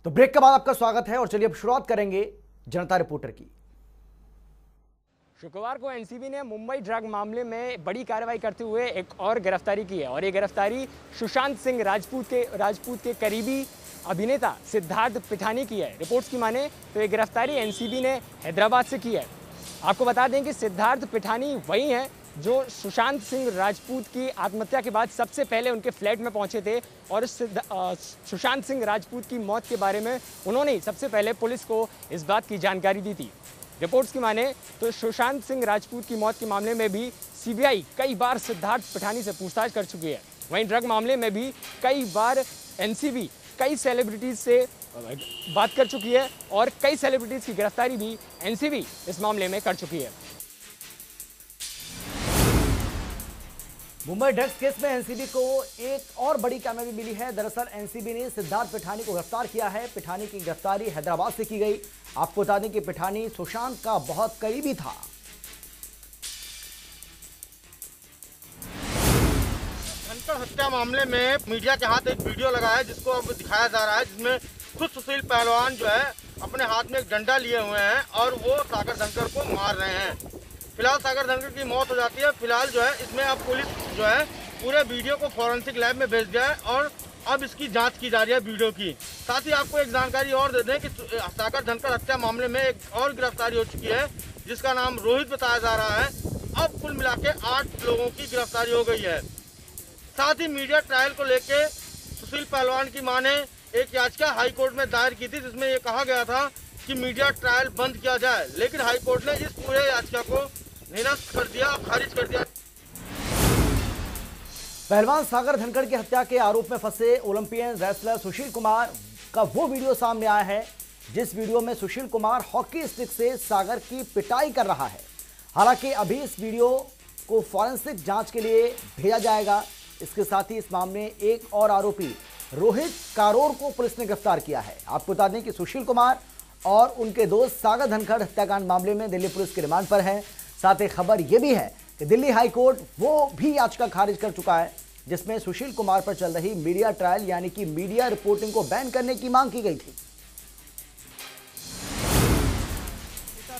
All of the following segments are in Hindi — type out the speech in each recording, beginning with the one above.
तो ब्रेक के बाद आपका स्वागत है और चलिए अब शुरुआत करेंगे जनता रिपोर्टर की। शुक्रवार को एनसीबी ने मुंबई ड्रग मामले में बड़ी कार्रवाई करते हुए एक और गिरफ्तारी की है और ये गिरफ्तारी सुशांत सिंह राजपूत के करीबी अभिनेता सिद्धार्थ पिठानी की है। रिपोर्ट्स की माने तो ये गिरफ्तारी एनसीबी ने हैदराबाद से की है। आपको बता दें कि सिद्धार्थ पिठानी वही हैं जो सुशांत सिंह राजपूत की आत्महत्या के बाद सबसे पहले उनके फ्लैट में पहुंचे थे और सुशांत सिंह राजपूत की मौत के बारे में उन्होंने ही सबसे पहले पुलिस को इस बात की जानकारी दी थी। रिपोर्ट्स की माने तो सुशांत सिंह राजपूत की मौत के मामले में भी सीबीआई कई बार सिद्धार्थ पिठानी से पूछताछ कर चुकी है। वहीं ड्रग मामले में भी कई बार एनसीबी कई सेलिब्रिटीज से बात कर चुकी है और कई सेलिब्रिटीज की गिरफ्तारी भी एनसीबी इस मामले में कर चुकी है। मुंबई ड्रग्स केस में एनसीबी को एक और बड़ी कामयाबी मिली है। दरअसल एनसीबी ने सिद्धार्थ पिठानी को गिरफ्तार किया है। पिठानी की गिरफ्तारी हैदराबाद से की गई। आपको बता दें कि पिठानी सुशांत का बहुत करीबी था। धनखड़ हत्या मामले में मीडिया के हाथ एक वीडियो लगा है जिसको अब दिखाया जा रहा है, जिसमें खुद सुशील पहलवान जो है अपने हाथ में एक डंडा लिए हुए हैं और वो सागर धनखड़ को मार रहे हैं। फिलहाल सागर धनखड़ की मौत हो जाती है। फिलहाल जो है इसमें अब पुलिस जो है पूरे वीडियो को फॉरेंसिक लैब में भेज दिया है और अब इसकी जांच की जा रही है वीडियो की। साथ ही आपको एक जानकारी और दे दें कि सागर धनखड़ हत्या मामले में एक और गिरफ्तारी हो चुकी है जिसका नाम रोहित बताया जा रहा है। अब कुल मिला के 8 लोगों की गिरफ्तारी हो गई है। साथ ही मीडिया ट्रायल को लेके सुशील पहलवान की मां ने एक याचिका हाई कोर्ट में दायर की थी जिसमें ये कहा गया था कि मीडिया ट्रायल बंद किया जाए, लेकिन हाई कोर्ट ने इस पूरे याचिका को निरस्त कर दिया, खारिज कर दिया। पहलवान सागर धनखड़ की हत्या के आरोप में फंसे ओलंपियन रेसलर सुशील कुमार का वो वीडियो सामने आया है जिस वीडियो में सुशील कुमार हॉकी स्टिक से सागर की पिटाई कर रहा है। हालांकि अभी इस वीडियो को फॉरेंसिक जांच के लिए भेजा जाएगा। इसके साथ ही इस मामले में एक और आरोपी रोहित कारोर को पुलिस ने गिरफ्तार किया है। आपको बता दें कि सुशील कुमार और उनके दोस्त सागर धनखड़ हत्याकांड मामले में दिल्ली पुलिस के रिमांड पर है। साथ ही खबर यह भी है कि दिल्ली हाई कोर्ट वो भी याचिका खारिज कर चुका है जिसमें सुशील कुमार पर चल रही मीडिया ट्रायल यानी कि मीडिया रिपोर्टिंग को बैन करने की मांग की गई थी।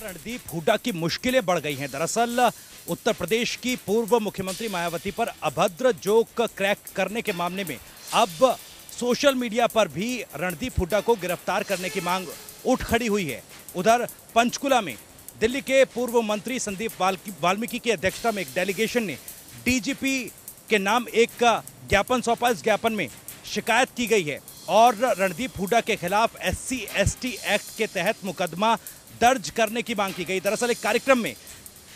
रणदीप हुड्डा की मुश्किलें बढ़ गई हैं। दरअसल उत्तर प्रदेश की पूर्व मुख्यमंत्री मायावती पर अभद्र जोक क्रैक करने के मामले में अब सोशल मीडिया पर भी रणदीप हुड्डा को गिरफ्तार करने की मांग उठ खड़ी हुई है। उधर पंचकुला में दिल्ली के पूर्व मंत्री संदीप वाल्मीकि की अध्यक्षता में एक डेलीगेशन ने डीजीपी के नाम एक ज्ञापन सौंपा। इस ज्ञापन में शिकायत की गई है और रणदीप हुड्डा के खिलाफ SC/ST एक्ट के तहत मुकदमा दर्ज करने की मांग की गई। दरअसल एक कार्यक्रम में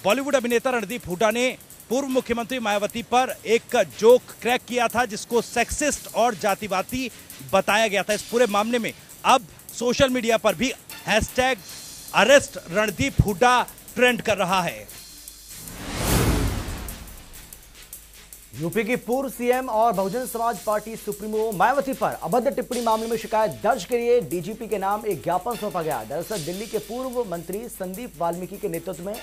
बॉलीवुड अभिनेता रणदीप हुड्डा ने पूर्व मुख्यमंत्री मायावती पर एक जोक क्रैक किया था जिसको सेक्सिस्ट और जातिवादी बताया गया था। इस पूरे मामले में अब सोशल मीडिया पर भी #अरेस्ट रणदीप हुड्डा ट्रेंड कर रहा है। यूपी की पूर्व सीएम और बहुजन समाज पार्टी सुप्रीमो मायावती पर अभद्र टिप्पणी मामले में शिकायत दर्ज के लिए डीजीपी के नाम एक ज्ञापन सौंपा गया। दरअसल दिल्ली के पूर्व मंत्री संदीप वाल्मीकि के नेतृत्व में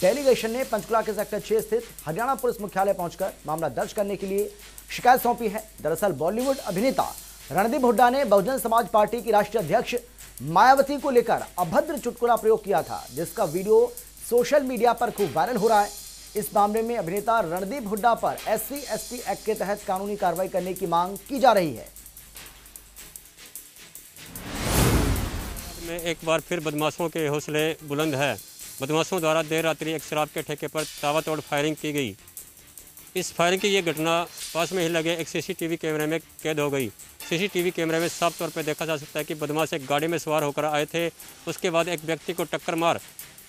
डेलीगेशन ने पंचकुला के सेक्टर 6 स्थित हरियाणा पुलिस मुख्यालय पहुंचकर मामला दर्ज करने के लिए शिकायत सौंपी है। दरअसल बॉलीवुड अभिनेता रणदीप हुड्डा ने बहुजन समाज पार्टी की राष्ट्रीय अध्यक्ष मायावती को लेकर अभद्र चुटकुला प्रयोग किया था जिसका वीडियो सोशल मीडिया पर खूब वायरल हो रहा है। इस मामले में अभिनेता रणदीप हुड्डा पर SC/ST एक्ट के तहत कानूनी कार्रवाई करने की मांग की जा रही है। में एक बार फिर बदमाशों के हौसले बुलंद है। बदमाशों द्वारा देर रात्रि एक शराब के ठेके पर ताबड़तोड़ फायरिंग की गई। इस फायरिंग की ये घटना पास में ही लगे एक CCTV कैमरे में कैद हो गई। CCTV कैमरे में साफ तौर पर देखा जा सकता है कि बदमाश एक गाड़ी में सवार होकर आए थे। उसके बाद एक व्यक्ति को टक्कर मार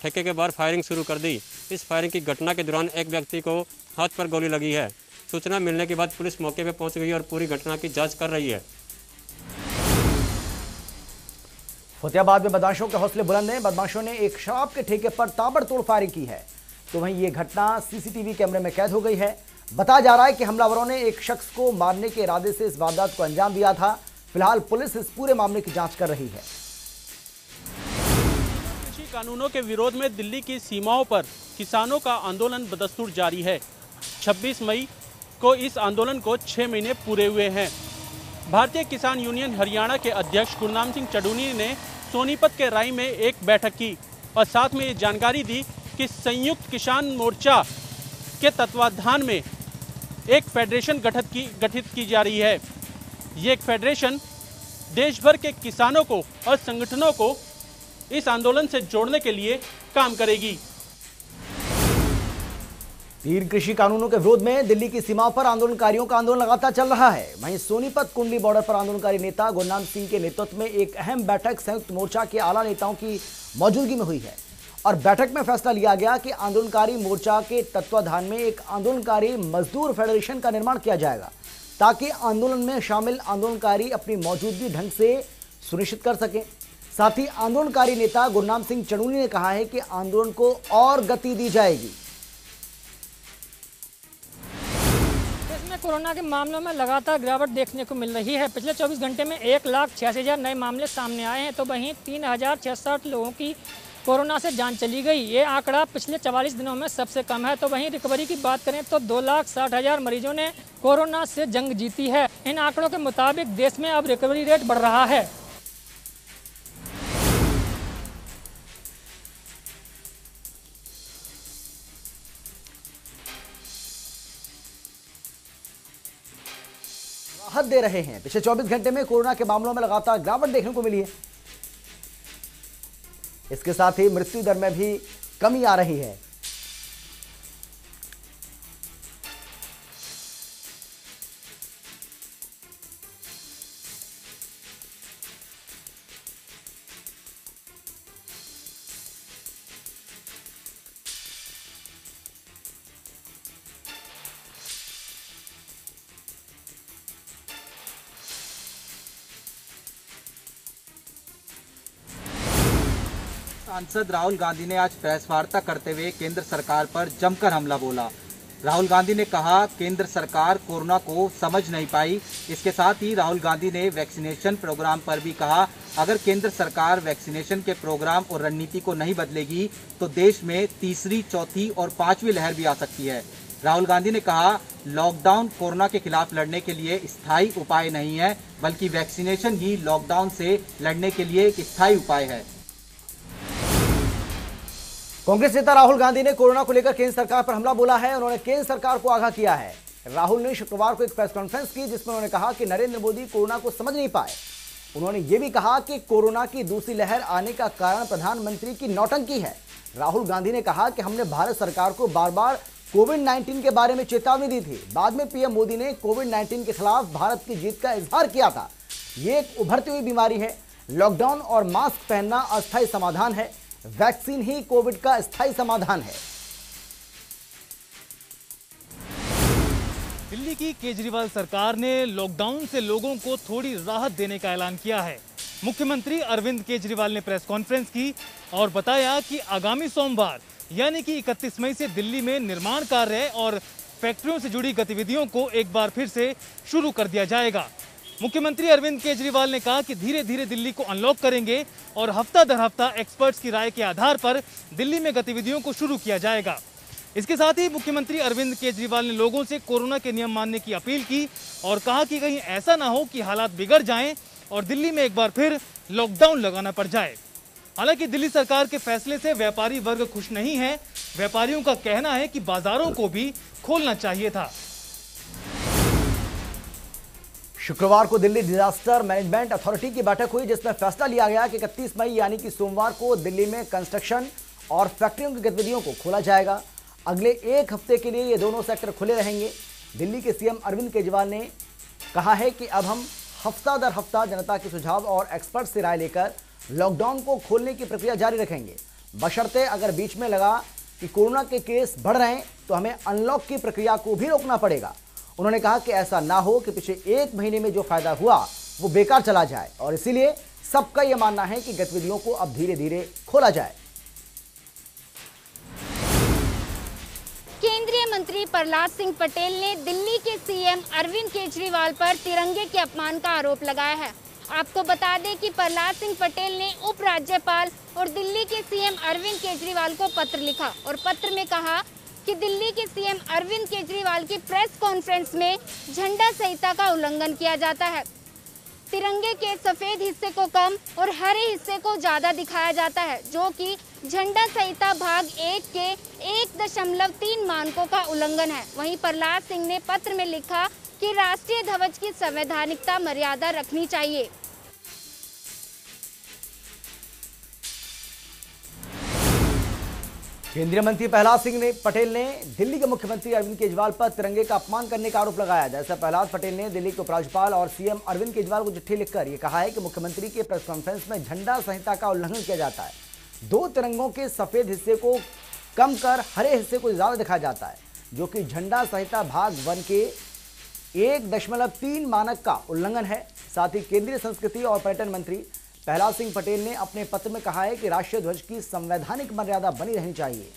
ठेके के बाहर फायरिंग शुरू कर दी। इस फायरिंग की घटना के दौरान एक व्यक्ति को हाथ पर गोली लगी है। सूचना मिलने के बाद पुलिस मौके पर पहुंच गई और पूरी घटना की जांच कर रही है। फतेहाबाद में बदमाशों के हौसले बुलंद हैं। बदमाशों ने एक शराब के ठेके पर ताबड़तोड़ फायरिंग की है तो वहीं ये घटना CCTV कैमरे में कैद हो गई है। बताया जा रहा है कि हमलावरों ने एक शख्स को मारने के इरादे से इस वारदात को अंजाम दिया था। फिलहाल पुलिस इस पूरे मामले की जांच कर रही है। कृषि कानूनों के विरोध में दिल्ली की सीमाओं पर किसानों का आंदोलन बदस्तूर जारी है। 26 मई को इस आंदोलन को 6 महीने पूरे हुए हैं। भारतीय किसान यूनियन हरियाणा के अध्यक्ष गुरनाम सिंह चडूनी ने सोनीपत के राई में एक बैठक की और साथ में ये जानकारी दी कि संयुक्त किसान मोर्चा के तत्वाधान में एक फेडरेशन गठित की जा रही है। ये एक फेडरेशन देश भर के किसानों को और संगठनों को इस आंदोलन से जोड़ने के लिए काम करेगी। 3 कृषि कानूनों के विरोध में दिल्ली की सीमाओं पर आंदोलनकारियों का आंदोलन लगातार चल रहा है। वहीं सोनीपत कुंडली बॉर्डर पर आंदोलनकारी नेता गुरनाम सिंह के नेतृत्व में एक अहम बैठक संयुक्त मोर्चा के आला नेताओं की मौजूदगी में हुई है और बैठक में फैसला लिया गया कि आंदोलनकारी मोर्चा के तत्वाधान में एक आंदोलनकारी मजदूर फेडरेशन का निर्माण किया जाएगा ताकि आंदोलन में शामिल आंदोलनकारी अपनी मौजूदगी ढंग से सुनिश्चित कर सकें। साथ ही आंदोलनकारी नेता गुरनाम सिंह चडूनी ने कहा है कि आंदोलन को और गति दी जाएगी। कोरोना के मामलों में लगातार गिरावट देखने को मिल रही है। पिछले 24 घंटे में 1,86,000 नए मामले सामने आए हैं, तो वहीं 3,066 लोगों की कोरोना से जान चली गई। ये आंकड़ा पिछले 44 दिनों में सबसे कम है। तो वहीं रिकवरी की बात करें तो 2,60,000 मरीजों ने कोरोना से जंग जीती है। इन आंकड़ों के मुताबिक देश में अब रिकवरी रेट बढ़ रहा है। राहत दे रहे हैं। पिछले 24 घंटे में कोरोना के मामलों में लगातार गिरावट देखने को मिली है। इसके साथ ही मृत्यु दर में भी कमी आ रही है। सांसद राहुल गांधी ने आज प्रेस वार्ता करते हुए केंद्र सरकार पर जमकर हमला बोला। राहुल गांधी ने कहा केंद्र सरकार कोरोना को समझ नहीं पाई। इसके साथ ही राहुल गांधी ने वैक्सीनेशन प्रोग्राम पर भी कहा अगर केंद्र सरकार वैक्सीनेशन के प्रोग्राम और रणनीति को नहीं बदलेगी तो देश में तीसरी, चौथी और 5वीं लहर भी आ सकती है। राहुल गांधी ने कहा लॉकडाउन कोरोना के खिलाफ लड़ने के लिए स्थायी उपाय नहीं है, बल्कि वैक्सीनेशन ही लॉकडाउन से लड़ने के लिए एक स्थायी उपाय है। कांग्रेस नेता राहुल गांधी ने कोरोना को लेकर केंद्र सरकार पर हमला बोला है। उन्होंने केंद्र सरकार को आगाह किया है। राहुल ने शुक्रवार को एक प्रेस कॉन्फ्रेंस की जिसमें उन्होंने कहा कि नरेंद्र मोदी कोरोना को समझ नहीं पाए। उन्होंने ये भी कहा कि कोरोना की दूसरी लहर आने का कारण प्रधानमंत्री की नौटंकी है। राहुल गांधी ने कहा कि हमने भारत सरकार को बार बार कोविड-19 के बारे में चेतावनी दी थी। बाद में पीएम मोदी ने कोविड-19 के खिलाफ भारत की जीत का इजहार किया था। ये एक उभरती हुई बीमारी है। लॉकडाउन और मास्क पहनना अस्थायी समाधान है, वैक्सीन ही कोविड का स्थायी समाधान है। दिल्ली की केजरीवाल सरकार ने लॉकडाउन से लोगों को थोड़ी राहत देने का ऐलान किया है। मुख्यमंत्री अरविंद केजरीवाल ने प्रेस कॉन्फ्रेंस की और बताया कि आगामी सोमवार यानी कि 31 मई से दिल्ली में निर्माण कार्य और फैक्ट्रियों से जुड़ी गतिविधियों को एक बार फिर से शुरू कर दिया जाएगा। मुख्यमंत्री अरविंद केजरीवाल ने कहा कि धीरे धीरे दिल्ली को अनलॉक करेंगे और हफ्ता दर हफ्ता एक्सपर्ट्स की राय के आधार पर दिल्ली में गतिविधियों को शुरू किया जाएगा। इसके साथ ही मुख्यमंत्री अरविंद केजरीवाल ने लोगों से कोरोना के नियम मानने की अपील की और कहा कि कहीं ऐसा ना हो कि हालात बिगड़ जाएं और दिल्ली में एक बार फिर लॉकडाउन लगाना पड़ जाए। हालांकि दिल्ली सरकार के फैसले से व्यापारी वर्ग खुश नहीं है। व्यापारियों का कहना है कि बाजारों को भी खोलना चाहिए था। शुक्रवार को दिल्ली डिजास्टर मैनेजमेंट अथॉरिटी की बैठक हुई जिसमें फैसला लिया गया कि 31 मई यानी कि सोमवार को दिल्ली में कंस्ट्रक्शन और फैक्ट्रियों की गतिविधियों को खोला जाएगा। अगले एक हफ्ते के लिए ये दोनों सेक्टर खुले रहेंगे। दिल्ली के सीएम अरविंद केजरीवाल ने कहा है कि अब हम हफ्ता दर हफ्ता जनता के सुझाव और एक्सपर्ट से राय लेकर लॉकडाउन को खोलने की प्रक्रिया जारी रखेंगे, बशर्ते अगर बीच में लगा कि कोरोना के केस बढ़ रहे हैं तो हमें अनलॉक की प्रक्रिया को भी रोकना पड़ेगा। उन्होंने कहा कि ऐसा ना हो कि पिछले एक महीने में जो फायदा हुआ वो बेकार चला जाए और इसीलिए सबका यह मानना है कि गतिविधियों को अब धीरे धीरे खोला जाए। केंद्रीय मंत्री प्रहलाद सिंह पटेल ने दिल्ली के सीएम अरविंद केजरीवाल पर तिरंगे के अपमान का आरोप लगाया है। आपको बता दें कि प्रहलाद सिंह पटेल ने उपराज्यपाल और दिल्ली के सीएम अरविंद केजरीवाल को पत्र लिखा और पत्र में कहा कि दिल्ली के सीएम अरविंद केजरीवाल की प्रेस कॉन्फ्रेंस में झंडा संहिता का उल्लंघन किया जाता है। तिरंगे के सफेद हिस्से को कम और हरे हिस्से को ज्यादा दिखाया जाता है, जो कि झंडा संहिता भाग 1 के 1.3 मानकों का उल्लंघन है। वहीं प्रहलाद सिंह ने पत्र में लिखा कि राष्ट्रीय ध्वज की संवैधानिकता मर्यादा रखनी चाहिए। केंद्रीय मंत्री प्रहलाद सिंह पटेल ने दिल्ली के मुख्यमंत्री अरविंद केजरीवाल पर तिरंगे का अपमान करने का आरोप लगाया। जैसा प्रहलाद पटेल ने दिल्ली के उपराज्यपाल और सीएम अरविंद केजरीवाल को चिट्ठी लिखकर यह कहा है कि मुख्यमंत्री के प्रेस कॉन्फ्रेंस में झंडा संहिता का उल्लंघन किया जाता है। 2 तिरंगों के सफेद हिस्से को कम कर हरे हिस्से को ज्यादा दिखाया जाता है, जो कि झंडा संहिता भाग 1 के 1.3 मानक का उल्लंघन है। साथ ही केंद्रीय संस्कृति और पर्यटन मंत्री प्रहलाद सिंह पटेल ने अपने पत्र में कहा है कि राष्ट्रीय ध्वज की संवैधानिक मर्यादा बनी रहनी चाहिए।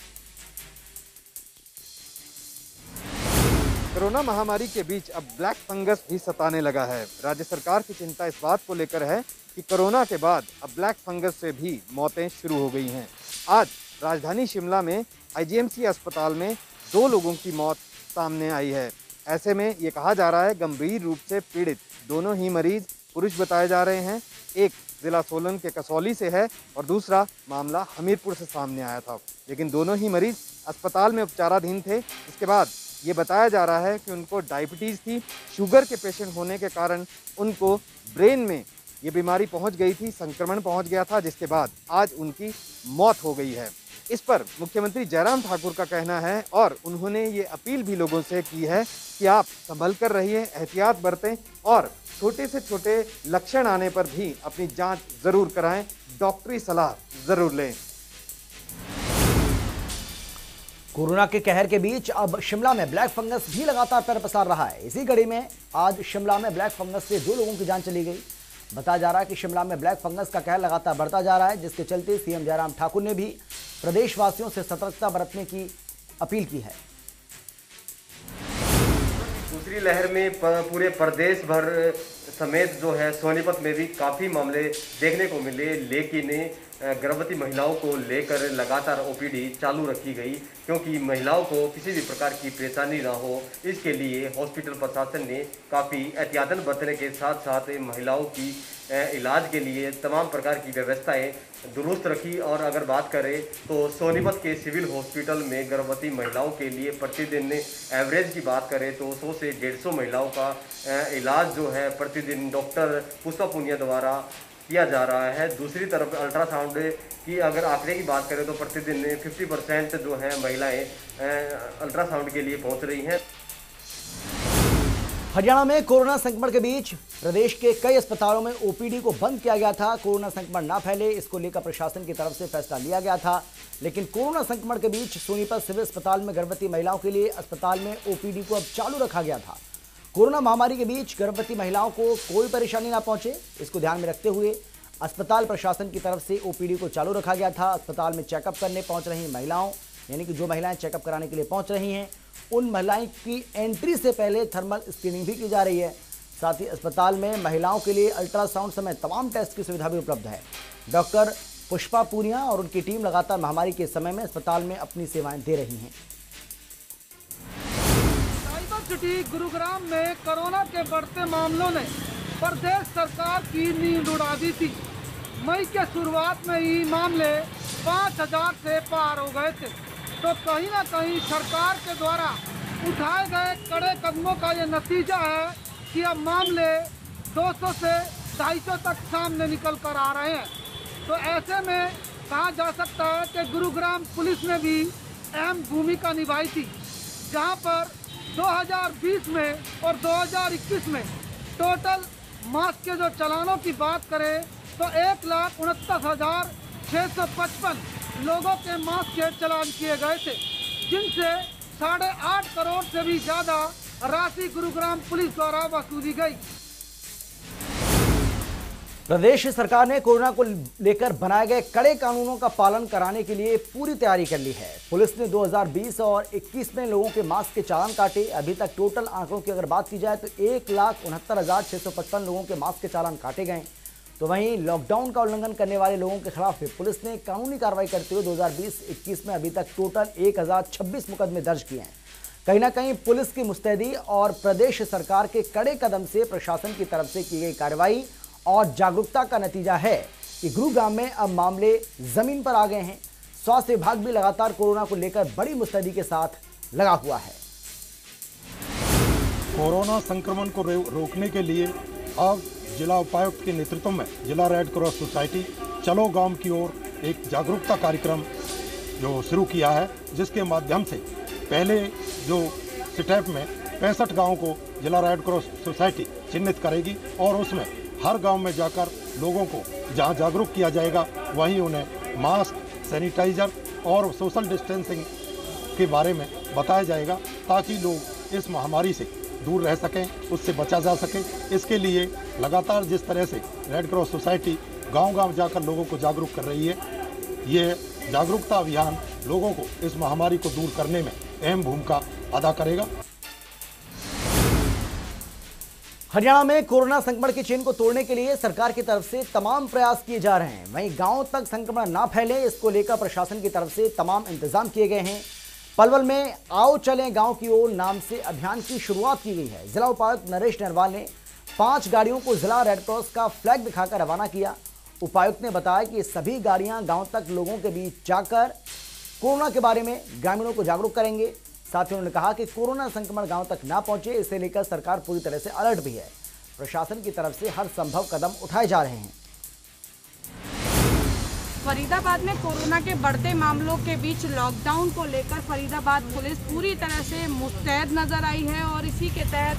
कोरोना महामारी के बीच अब ब्लैक फंगस भी सताने लगा है। राज्य सरकार की चिंता इस बात को लेकर है कि कोरोना के बाद अब ब्लैक फंगस से भी मौतें शुरू हो गई हैं। आज राजधानी शिमला में आईजीएमसी अस्पताल में 2 लोगों की मौत सामने आई है। ऐसे में ये कहा जा रहा है गंभीर रूप से पीड़ित दोनों ही मरीज पुरुष बताए जा रहे हैं। एक जिला सोलन के कसौली से है और दूसरा मामला हमीरपुर से सामने आया था, लेकिन दोनों ही मरीज अस्पताल में उपचाराधीन थे। इसके बाद ये बताया जा रहा है कि उनको डायबिटीज़ थी, शुगर के पेशेंट होने के कारण उनको ब्रेन में ये बीमारी पहुंच गई थी, संक्रमण पहुंच गया था, जिसके बाद आज उनकी मौत हो गई है। इस पर मुख्यमंत्री जयराम ठाकुर का कहना है और उन्होंने ये अपील भी लोगों से की है कि आप संभल कर रहिए, एहतियात बरतें और छोटे से छोटे लक्षण आने पर भी अपनी जांच जरूर कराएं, डॉक्टरी सलाह जरूर लें। कोरोना के कहर के बीच अब शिमला में ब्लैक फंगस भी लगातार पैर पसार रहा है। इसी कड़ी में आज शिमला में ब्लैक फंगस से 2 लोगों की जान चली गई। बताया जा रहा है कि शिमला में ब्लैक फंगस का कहर लगातार बढ़ता जा रहा है, जिसके चलते सीएम जयराम ठाकुर ने भी प्रदेशवासियों से सतर्कता बरतने की अपील की है। दूसरी लहर में पूरे प्रदेश भर समेत जो है सोनीपत में भी काफ़ी मामले देखने को मिले, लेकिन गर्भवती महिलाओं को लेकर लगातार ओपीडी चालू रखी गई, क्योंकि महिलाओं को किसी भी प्रकार की परेशानी ना हो, इसके लिए हॉस्पिटल प्रशासन ने काफ़ी एहतियातन बरतने के साथ साथ महिलाओं की इलाज के लिए तमाम प्रकार की व्यवस्थाएं दुरुस्त रखी। और अगर बात करें तो सोनीपत के सिविल हॉस्पिटल में गर्भवती महिलाओं के लिए प्रतिदिन एवरेज की बात करें तो 100 से 150 महिलाओं का इलाज जो है प्रतिदिन डॉक्टर पुष्पा पुनिया द्वारा किया जा रहा है। दूसरी तरफ अल्ट्रासाउंड की अगर आंकड़े की बात करें तो प्रतिदिन 50% जो है महिलाएं अल्ट्रासाउंड के लिए पहुंच रही हैं। हरियाणा में कोरोना संक्रमण के बीच प्रदेश के कई अस्पतालों में ओपीडी को बंद किया गया था। कोरोना संक्रमण ना फैले, इसको लेकर प्रशासन की तरफ से फैसला लिया गया था, लेकिन कोरोना संक्रमण के बीच सोनीपत सिविल अस्पताल में गर्भवती महिलाओं के लिए अस्पताल में ओपीडी को अब चालू रखा गया था। कोरोना महामारी के बीच गर्भवती महिलाओं को कोई परेशानी ना पहुंचे, इसको ध्यान में रखते हुए अस्पताल प्रशासन की तरफ से ओपीडी को चालू रखा गया था। अस्पताल में चेकअप करने पहुंच रही महिलाओं, यानी कि जो महिलाएं चेकअप कराने के लिए पहुंच रही हैं, उन महिलाओं की एंट्री से पहले थर्मल स्क्रीनिंग भी की जा रही है। साथ ही अस्पताल में महिलाओं के लिए अल्ट्रासाउंड समेत तमाम टेस्ट की सुविधा भी उपलब्ध है। डॉक्टर पुष्पा पूनिया और उनकी टीम लगातार महामारी के समय में अस्पताल में अपनी सेवाएं दे रही हैं। साइबर सिटी गुरुग्राम में कोरोना के बढ़ते मामलों ने प्रदेश सरकार की नींद उड़ा दी थी। मई के शुरुआत में ही मामले 5000 से पार हो गए थे, तो कहीं ना कहीं सरकार के द्वारा उठाए गए कड़े कदमों का ये नतीजा है कि अब मामले 200 से 250 तक सामने निकल कर आ रहे हैं। तो ऐसे में कहा जा सकता है कि गुरुग्राम पुलिस ने भी अहम भूमिका निभाई थी, जहां पर 2020 में और 2021 में टोटल मास्क के जो चालानों की बात करें तो 1,69,655 लोगों के मास्क के चालान किए गए थे, जिनसे 8.5 करोड़ से भी ज्यादा राशि गुरुग्राम पुलिस द्वारा वसूली गई। प्रदेश सरकार ने कोरोना को लेकर बनाए गए कड़े कानूनों का पालन कराने के लिए पूरी तैयारी कर ली है। पुलिस ने 2020 और 21 में लोगों के मास्क के चालान काटे। अभी तक टोटल आंकड़ों की अगर बात की जाए तो 1,69,655 लोगों के मास्क के चालान काटे गए। तो वहीं लॉकडाउन का उल्लंघन करने वाले लोगों के खिलाफ पुलिस ने कानूनी कार्रवाई करते हुए 2020-21 में अभी तक टोटल 1026 मुकदमे दर्ज किए हैं। कहीं ना कहीं पुलिस की मुस्तैदी और प्रदेश सरकार के कड़े कदम से प्रशासन की तरफ से की गई कार्रवाई और जागरूकता का नतीजा है कि गुरुग्राम में अब मामले जमीन पर आ गए हैं। स्वास्थ्य विभाग भी लगातार कोरोना को लेकर बड़ी मुस्तैदी के साथ लगा हुआ है। कोरोना संक्रमण को रोकने के लिए अब जिला उपायुक्त के नेतृत्व में जिला रेड क्रॉस सोसाइटी चलो गांव की ओर एक जागरूकता कार्यक्रम जो शुरू किया है, जिसके माध्यम से पहले जो स्टेप में 65 गाँव को जिला रेड क्रॉस सोसाइटी चिन्हित करेगी और उसमें हर गांव में जाकर लोगों को जहां जागरूक किया जाएगा वहीं उन्हें मास्क, सैनिटाइजर और सोशल डिस्टेंसिंग के बारे में बताया जाएगा ताकि लोग इस महामारी से दूर रह सकें, उससे बचा जा सके। इसके लिए लगातार जिस तरह से रेड क्रॉस सोसाइटी गांव-गांव जाकर लोगों को जागरूक कर रही है, ये जागरूकता अभियान लोगों को इस महामारी को दूर करने में अहम भूमिका अदा करेगा। हरियाणा में कोरोना संक्रमण की चेन को तोड़ने के लिए सरकार की तरफ से तमाम प्रयास किए जा रहे हैं। वहीं गांव तक संक्रमण ना फैले, इसको लेकर प्रशासन की तरफ से तमाम इंतजाम किए गए हैं। पलवल में आओ चलें गांव की ओर नाम से अभियान की शुरुआत की गई है। जिला उपायुक्त नरेश नरवाल ने 5 गाड़ियों को जिला रेड क्रॉस का फ्लैग दिखाकर रवाना किया। उपायुक्त ने बताया कि सभी गाड़ियां गांव तक लोगों के बीच जाकर कोरोना के बारे में ग्रामीणों को जागरूक करेंगे। साथ ही उन्होंने कहा कि कोरोना संक्रमण गांव तक ना पहुंचे, इसे लेकर सरकार पूरी तरह से अलर्ट भी है। प्रशासन की तरफ से हर संभव कदम उठाए जा रहे हैं। फरीदाबाद में कोरोना के बढ़ते मामलों के बीच लॉकडाउन को लेकर फरीदाबाद पुलिस पूरी तरह से मुस्तैद नजर आई है और इसी के तहत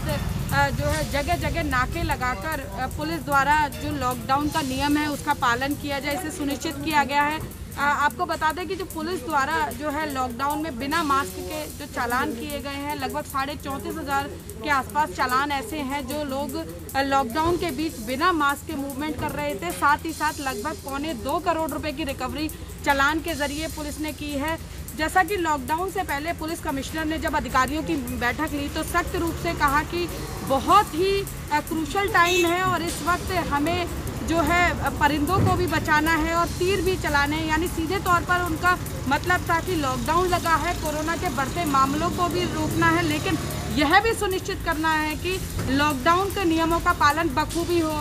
जो है जगह जगह नाके लगाकर पुलिस द्वारा जो लॉकडाउन का नियम है उसका पालन किया जाए, इसे सुनिश्चित किया गया है। आपको बता दें कि जो पुलिस द्वारा जो है लॉकडाउन में बिना मास्क के जो चालान किए गए हैं, लगभग 34,500 के आसपास चालान ऐसे हैं जो लोग लॉकडाउन के बीच बिना मास्क के मूवमेंट कर रहे थे। साथ ही साथ लगभग 1.25 करोड़ रुपए की रिकवरी चालान के जरिए पुलिस ने की है। जैसा कि लॉकडाउन से पहले पुलिस कमिश्नर ने जब अधिकारियों की बैठक ली तो सख्त रूप से कहा कि बहुत ही क्रूशल टाइम है और इस वक्त हमें जो है परिंदों को भी बचाना है और तीर भी चलाने हैं। यानी सीधे तौर पर उनका मतलब था कि लॉकडाउन लगा है, कोरोना के बढ़ते मामलों को भी रोकना है, लेकिन यह भी सुनिश्चित करना है कि लॉकडाउन के नियमों का पालन बखूबी हो।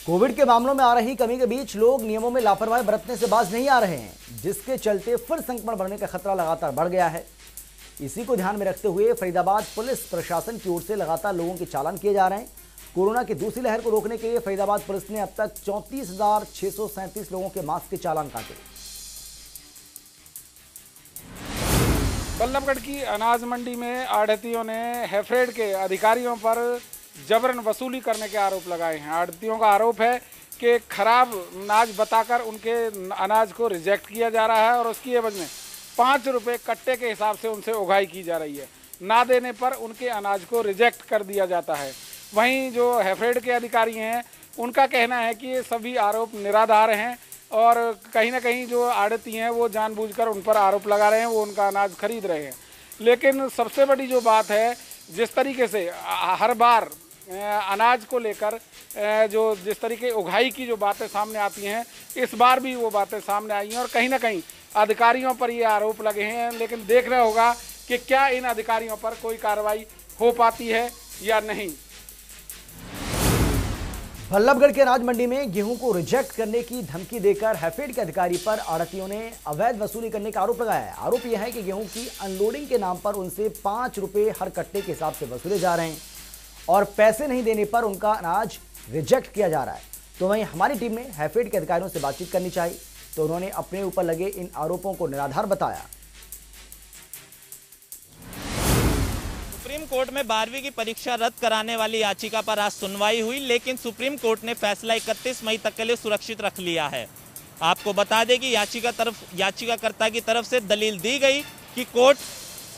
कोविड के मामलों में आ रही कमी के बीच लोग नियमों में लापरवाही बरतने से बाज नहीं आ रहे हैं, जिसके चलते फिर संक्रमण बढ़ने का खतरा लगातार बढ़ गया है। इसी को ध्यान में रखते हुए फरीदाबाद पुलिस प्रशासन की ओर से लगातार लोगों के चालान किए जा रहे हैं। कोरोना की दूसरी लहर को रोकने के लिए फरीदाबाद पुलिस ने अब तक 34,637 लोगों के मास्क के चालान काटे। बल्लभगढ़ की अनाज मंडी में आढ़तियों ने हैफेड के अधिकारियों पर जबरन वसूली करने के आरोप लगाए हैं। आढ़तियों का आरोप है कि खराब अनाज बताकर उनके अनाज को रिजेक्ट किया जा रहा है और उसकी एवज में 5 रुपये कट्टे के हिसाब से उनसे उगाही की जा रही है। ना देने पर उनके अनाज को रिजेक्ट कर दिया जाता है। वहीं जो हैफेड के अधिकारी हैं उनका कहना है कि ये सभी आरोप निराधार हैं और कहीं ना कहीं जो आड़ती हैं वो जानबूझकर उन पर आरोप लगा रहे हैं, वो उनका अनाज खरीद रहे हैं। लेकिन सबसे बड़ी जो बात है, जिस तरीके से हर बार अनाज को लेकर जो जिस तरीके उगाही की जो बातें सामने आती हैं, इस बार भी वो बातें सामने आई हैं और कहीं ना कहीं अधिकारियों पर ये आरोप लगे हैं। लेकिन देखना होगा कि क्या इन अधिकारियों पर कोई कार्रवाई हो पाती है या नहीं। बल्लभगढ़ के अनाज मंडी में गेहूं को रिजेक्ट करने की धमकी देकर हैफेड के अधिकारी पर आढ़तियों ने अवैध वसूली करने का आरोप लगाया है। आरोप यह है कि गेहूं की अनलोडिंग के नाम पर उनसे 5 रुपये हर कट्टे के हिसाब से वसूले जा रहे हैं और पैसे नहीं देने पर उनका अनाज रिजेक्ट किया जा रहा है। तो वहीं हमारी टीम ने हैफेड के अधिकारियों से बातचीत करनी चाहिए, तो उन्होंने अपने ऊपर लगे इन आरोपों को निराधार बताया। सुप्रीम कोर्ट में 12वीं की परीक्षा रद्द कराने वाली याचिका पर आज सुनवाई हुई, लेकिन सुप्रीम कोर्ट ने फैसला 31 मई तक के लिए सुरक्षित रख लिया है। आपको बता दें कि याचिकाकर्ता की तरफ से दलील दी गई कि कोर्ट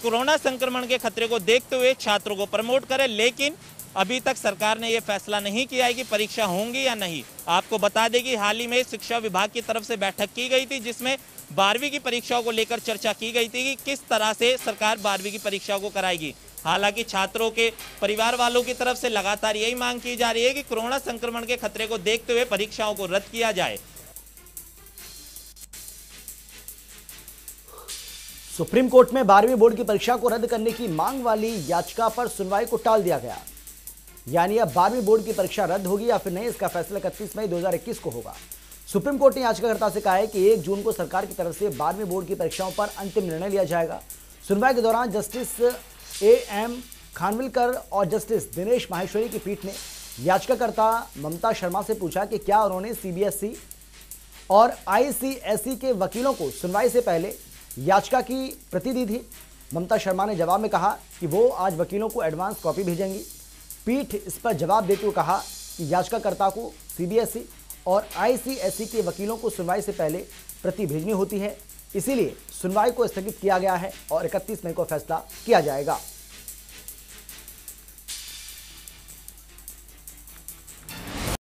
कोरोना संक्रमण के खतरे को देखते हुए छात्रों को प्रमोट करे, लेकिन अभी तक सरकार ने यह फैसला नहीं किया है कि परीक्षा होंगी या नहीं। आपको बता दें कि हाल ही में शिक्षा विभाग की तरफ से बैठक की गई थी, जिसमें 12वीं की परीक्षाओं को लेकर चर्चा की गई थी कि किस तरह से सरकार 12वीं की परीक्षा को कराएगी। हालांकि छात्रों के परिवार वालों की तरफ से लगातार यही मांग की जा रही है कि कोरोना संक्रमण के खतरे को देखते हुए परीक्षाओं को रद्द किया जाए। सुप्रीम कोर्ट में 12वीं बोर्ड की परीक्षा को रद्द करने की मांग वाली याचिका पर सुनवाई को टाल दिया गया। यानी अब 12वीं बोर्ड की परीक्षा रद्द होगी या फिर नहीं, इसका फैसला 31 मई 2021 को होगा। सुप्रीम कोर्ट ने याचिकाकर्ता से कहा है कि 1 जून को सरकार की तरफ से 12वीं बोर्ड की परीक्षाओं पर अंतिम निर्णय लिया जाएगा। सुनवाई के दौरान जस्टिस AM खानविलकर और जस्टिस दिनेश माहेश्वरी की पीठ ने याचिकाकर्ता ममता शर्मा से पूछा कि क्या उन्होंने CBSE और ICSE के वकीलों को सुनवाई से पहले याचिका की प्रति दी थी। ममता शर्मा ने जवाब में कहा कि वो आज वकीलों को एडवांस कॉपी भेजेंगी। पीठ इस पर जवाब देते हुए कहा कि याचिकाकर्ता को CBSE और ICSE के वकीलों को सुनवाई से पहले प्रति भेजनी होती है, इसीलिए सुनवाई को स्थगित किया गया है और 31 मई को फैसला किया जाएगा।